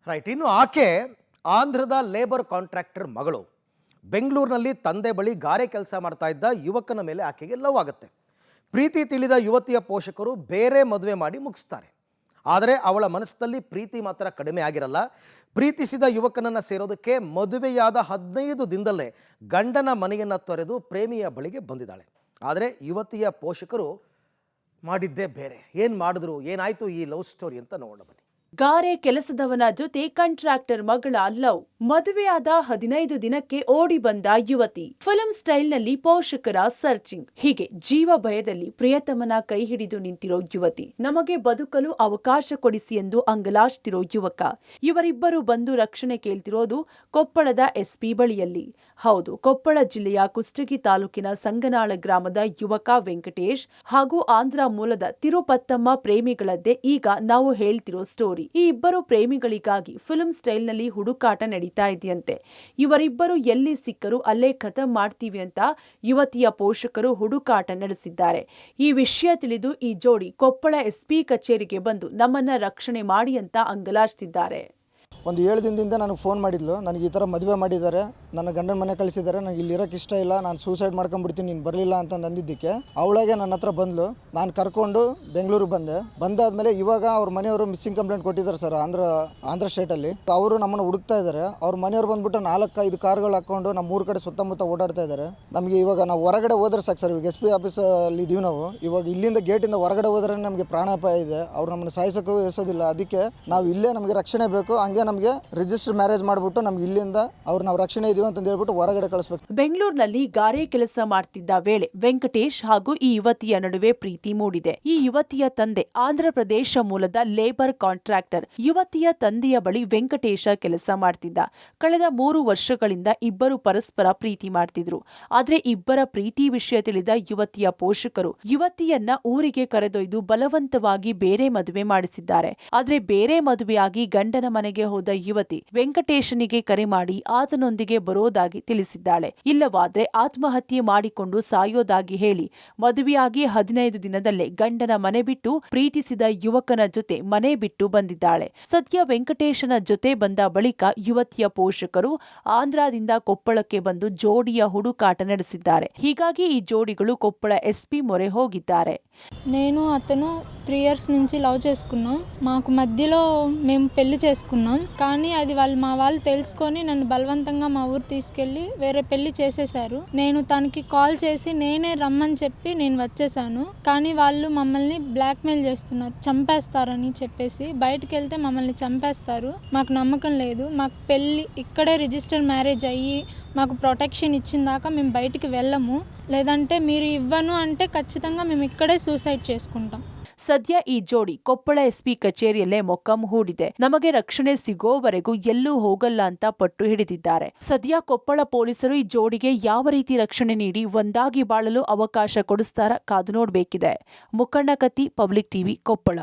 Right. ಇನ್ನು ಆಕೆ ಆಂಧ್ರದ ಲೇಬರ್ ಕಾಂಟ್ರಾಕ್ಟರ್ ಮಗಳು. ಬೆಂಗಳೂರಿನಲ್ಲಿ ತಂದೆ ಬಳಿ ಗಾರೆ ಕೆಲಸ ಮಾಡ್ತಾ ಇದ್ದ ಯುವಕನ ಮೇಲೆ ಆಕೆಗೆ ಲವ್ ಆಗುತ್ತೆ. ಪ್ರೀತಿ ತಿಳಿದ ಯುವತಿಯ ಪೋಷಕರು ಬೇರೆ ಮದುವೆ ಮಾಡಿ ಮುಗಿಸ್ತಾರೆ. ಆದರೆ ಅವಳ ಮನಸ್ಸಿನಲ್ಲಿ ಪ್ರೀತಿ ಮಾತ್ರ ಕಡಿಮೆ ಆಗಿರಲ್ಲ. ಪ್ರೀತಿಸಿದ ಯುವಕನನ್ನು ಸೇರೋದಕ್ಕೆ ಮದುವೆಯಾದ 15 ದಿನದಲ್ಲೇ ಗಂಡನ ಮನೆಯನ್ನು ತೊರೆದು ಪ್ರೇಮಿಯ ಬಳಿಗೆ ಬಂದಿದ್ದಾಳೆ. ಆದರೆ ಯುವತಿಯ ಪೋಷಕರು ಮಾಡಿದ್ದೇ ಬೇರೆ. ಏನು ಮಾಡಿದ್ರು, ಏನಾಯಿತು ಈ ಲವ್ ಸ್ಟೋರಿ ಅಂತ ನೋಡೋಣ ಬನ್ನಿ. ಗಾರೆ ಕೆಲಸದವನ ಜೊತೆ ಕಾಂಟ್ರಾಕ್ಟರ್ ಮಗಳ ಲವ್. ಮದುವೆಯಾದ 15 ದಿನಕ್ಕೆ ಓಡಿ ಬಂದ ಯುವತಿ. ಫಿಲ್ಮ್ ಸ್ಟೈಲ್ನಲ್ಲಿ ಪೋಷಕರ ಸರ್ಚಿಂಗ್. ಹೀಗೆ ಜೀವ ಭಯದಲ್ಲಿ ಪ್ರಿಯತಮನ ಕೈ ಹಿಡಿದು ನಿಂತಿರೋ ಯುವತಿ. ನಮಗೆ ಬದುಕಲು ಅವಕಾಶ ಕೊಡಿಸಿ ಎಂದು ಅಂಗಲಾಚ್ತಿರೋ ಯುವಕ. ಇವರಿಬ್ಬರು ಬಂದು ರಕ್ಷಣೆ ಕೇಳ್ತಿರೋದು ಕೊಪ್ಪಳದ ಎಸ್ಪಿ ಬಳಿಯಲ್ಲಿ. ಹೌದು, ಕೊಪ್ಪಳ ಜಿಲ್ಲೆಯ ಕುಷ್ಟಗಿ ತಾಲೂಕಿನ ಸಂಗನಾಳ ಗ್ರಾಮದ ಯುವಕ ವೆಂಕಟೇಶ್ ಹಾಗೂ ಆಂಧ್ರ ಮೂಲದ ತಿರುಪತ್ತಮ್ಮ ಪ್ರೇಮಿಗಳದ್ದೇ ಈಗ ನಾವು ಹೇಳ್ತಿರೋ ಸ್ಟೋರಿ. ಈ ಇಬ್ಬರು ಪ್ರೇಮಿಗಳಿಗಾಗಿ ಫಿಲ್ಮ್ ಸ್ಟೈಲ್ನಲ್ಲಿ ಹುಡುಕಾಟ ನಡೀತಾ ಇದೆಯಂತೆ. ಇವರಿಬ್ಬರು ಎಲ್ಲಿ ಸಿಕ್ಕರು ಅಲ್ಲೇ ಖತಮ್ ಮಾಡ್ತೀವಿ ಅಂತ ಯುವತಿಯ ಪೋಷಕರು ಹುಡುಕಾಟ ನಡೆಸಿದ್ದಾರೆ. ಈ ವಿಷಯ ತಿಳಿದು ಈ ಜೋಡಿ ಕೊಪ್ಪಳ ಎಸ್ಪಿ ಕಚೇರಿಗೆ ಬಂದು ನಮ್ಮನ್ನ ರಕ್ಷಣೆ ಮಾಡಿ ಅಂತ ಅಂಗಲಾಚ್ತಿದ್ದಾರೆ. ಒಂದು 7 ದಿನದಿಂದ ನನಗೆ ಫೋನ್ ಮಾಡಿದ್ಲು. ನನಗೆ ಈ ಥರ ಮದುವೆ ಮಾಡಿದ್ದಾರೆ, ನನ್ನ ಗಂಡನ ಮನೆ ಕಳಿಸಿದ್ದಾರೆ, ನನಗೆ ಇಲ್ಲಿ ಇರೋಕ್ಕೆ ಇಷ್ಟ ಇಲ್ಲ, ನಾನು ಸೂಸೈಡ್ ಮಾಡ್ಕೊಂಡ್ಬಿಡ್ತೀನಿ ನೀನು ಬರಲಿಲ್ಲ ಅಂತ ಅಂದಿದ್ದಕ್ಕೆ ಅವಳಾಗೆ ನನ್ನ ಹತ್ರ ಬಂದ್ಲು. ನಾನು ಕರ್ಕೊಂಡು ಬೆಂಗಳೂರಿಗೆ ಬಂದಾದ್ಮೇಲೆ ಇವಾಗ ಅವ್ರ ಮನೆಯವರು ಮಿಸ್ಸಿಂಗ್ ಕಂಪ್ಲೇಂಟ್ ಕೊಟ್ಟಿದ್ದಾರೆ ಸರ್, ಆಂಧ್ರ ಸ್ಟೇಟಲ್ಲಿ. ಅವರು ನಮ್ಮನ್ನು ಹುಡುಕ್ತಾ ಇದ್ದಾರೆ. ಅವ್ರ ಮನೆಯವ್ರು ಬಂದ್ಬಿಟ್ಟು 4-5 ಕಾರ್ಗಳು ಹಾಕ್ಕೊಂಡು ನಮ್ಮ ಊರ ಕಡೆ ಸುತ್ತಮುತ್ತ ಓಡಾಡ್ತಾ ಇದ್ದಾರೆ. ನಮಗೆ ಇವಾಗ ನಾವು ಹೊರಗಡೆ ಹೋದ್ರೆ ಸಾಕು ಸರ್. ಇವಾಗ SP ಆಫೀಸಲ್ಲಿ ಇದ್ದೀವಿ ನಾವು. ಇವಾಗ ಇಲ್ಲಿಂದ ಗೇಟಿಂದ ಹೊರಗಡೆ ಹೋದ್ರೆ ನಮಗೆ ಪ್ರಾಣಾಪಾಯ ಇದೆ. ಅವ್ರು ನಮ್ಮನ್ನು ಸಾಯಿಸೋಕ್ಕೂ ಎಸೋದಿಲ್ಲ. ಅದಕ್ಕೆ ನಾವು ಇಲ್ಲೇ ನಮಗೆ ರಕ್ಷಣೆ ಬೇಕು. ಹಂಗೆ ನಮಗೆ ರಿಜಿಸ್ಟರ್ ಮ್ಯಾರೇಜ್ ಮಾಡ್ಬಿಟ್ಟು ನಮ್ಗೆ ಇಲ್ಲಿಂದ ನಾವು ರಕ್ಷಣೆ ಇದೀವಿ ಅಂತ ಹೇಳ್ಬಿಟ್ಟು ಹೊರಗಡೆ ಕಳಿಸ್ಬೇಕು. ಬೆಂಗಳೂರಿನಲ್ಲಿ ಗಾರೆ ಕೆಲಸ ಮಾಡ್ತಿದ್ದ ವೇಳೆ ವೆಂಕಟೇಶ್ ಹಾಗೂ ಈ ಯುವತಿಯ ನಡುವೆ ಪ್ರೀತಿ ಮೂಡಿದೆ. ಈ ಯುವತಿಯ ತಂದೆ ಆಂಧ್ರ ಪ್ರದೇಶ ಮೂಲದ ಲೇಬರ್ ಕಾಂಟ್ರಾಕ್ಟರ್. ಯುವತಿಯ ತಂದೆಯ ಬಳಿ ವೆಂಕಟೇಶ ಕೆಲಸ ಮಾಡ್ತಿದ್ದ. ಕಳೆದ 3 ವರ್ಷಗಳಿಂದ ಇಬ್ಬರು ಪರಸ್ಪರ ಪ್ರೀತಿ ಮಾಡ್ತಿದ್ರು. ಆದ್ರೆ ಇಬ್ಬರ ಪ್ರೀತಿ ವಿಷಯ ತಿಳಿದ ಯುವತಿಯ ಪೋಷಕರು ಯುವತಿಯನ್ನ ಊರಿಗೆ ಕರೆದೊಯ್ದು ಬಲವಂತವಾಗಿ ಬೇರೆ ಮದುವೆ ಮಾಡಿಸಿದ್ದಾರೆ. ಆದ್ರೆ ಬೇರೆ ಮದುವೆಯಾಗಿ ಗಂಡನ ಮನೆಗೆ ಹೋದ ಯುವತಿ ವೆಂಕಟೇಶನಿಗೆ ಕರೆ ಮಾಡಿ ಆತನೊಂದಿಗೆ ಬರೋದಾಗಿ ತಿಳಿಸಿದ್ದಾಳೆ. ಇಲ್ಲವಾದ್ರೆ ಆತ್ಮಹತ್ಯೆ ಮಾಡಿಕೊಂಡು ಸಾಯೋದಾಗಿ ಹೇಳಿ ಮದುವೆಯಾಗಿ 15 ದಿನದಲ್ಲೇ ಗಂಡನ ಮನೆ ಬಿಟ್ಟು ಪ್ರೀತಿಸಿದ ಯುವಕನ ಜೊತೆ ಮನೆ ಬಿಟ್ಟು ಬಂದಿದ್ದಾಳೆ. ಸದ್ಯ ವೆಂಕಟೇಶನ ಜೊತೆ ಬಂದ ಬಳಿಕ ಯುವತಿಯ ಪೋಷಕರು ಆಂಧ್ರದಿಂದ ಕೊಪ್ಪಳಕ್ಕೆ ಬಂದು ಜೋಡಿಯ ಹುಡುಕಾಟ ನಡೆಸಿದ್ದಾರೆ. ಹೀಗಾಗಿ ಈ ಜೋಡಿಗಳು ಕೊಪ್ಪಳ SP ಮೊರೆ ಹೋಗಿದ್ದಾರೆ. నేను అతను 3 years నుంచి లవ్ చేసుకున్నాం. మాకు మధ్యలో మేము పెళ్లి చేసుకున్నాం. కానీ అది మా వాళ్ళు తెలుసుకొని నన్ను బలవంతంగా మా ఊరు తీసుకెళ్ళి వేరే పెళ్లి చేసేశారు. నేను తనకి కాల్ చేసి నేనే రమ్మని చెప్పి నేను వచ్చేసాను. కానీ వాళ్ళు మమ్మల్ని బ్లాక్మెయిల్ చేస్తున్నారు, చంపేస్తారని చెప్పేసి. బయటకు వెళ్తే మమ్మల్ని చంపేస్తారు, మాకు నమ్మకం లేదు. మాకు పెళ్లి ఇక్కడే రిజిస్టర్ మ్యారేజ్ అయ్యి మాకు ప్రొటెక్షన్ ఇచ్చిన దాకా మేము బయటికి వెళ్ళము. లేదంటే మీరు ఇవ్వను అంటే ఖచ్చితంగా మేము ఇక్కడే ಸೂಸೈಡ್ చేసుకుంటాం. ಸದ್ಯ ಈ ಜೋಡಿ ಕೊಪ್ಪಳ SP ಕಚೇರಿಯಲ್ಲೇ ಮೊಕ್ಕಂ ಹೂಡಿದೆ. ನಮಗೆ ರಕ್ಷಣೆ ಸಿಗೋವರೆಗೂ ಎಲ್ಲೂ ಹೋಗಲ್ಲ ಅಂತ ಪಟ್ಟು ಹಿಡಿದಿದ್ದಾರೆ. ಸದ್ಯ ಕೊಪ್ಪಳ ಪೊಲೀಸರು ಈ ಜೋಡಿಗೆ ಯಾವ ರೀತಿ ರಕ್ಷಣೆ ನೀಡಿ ಒಂದಾಗಿ ಬಾಳಲು ಅವಕಾಶ ಕೊಡಿಸ್ತಾರ ಕಾದು ನೋಡಬೇಕಿದೆ. ಮುಖಂಡ ಕತ್ತಿ, ಪಬ್ಲಿಕ್ TV, ಕೊಪ್ಪಳ.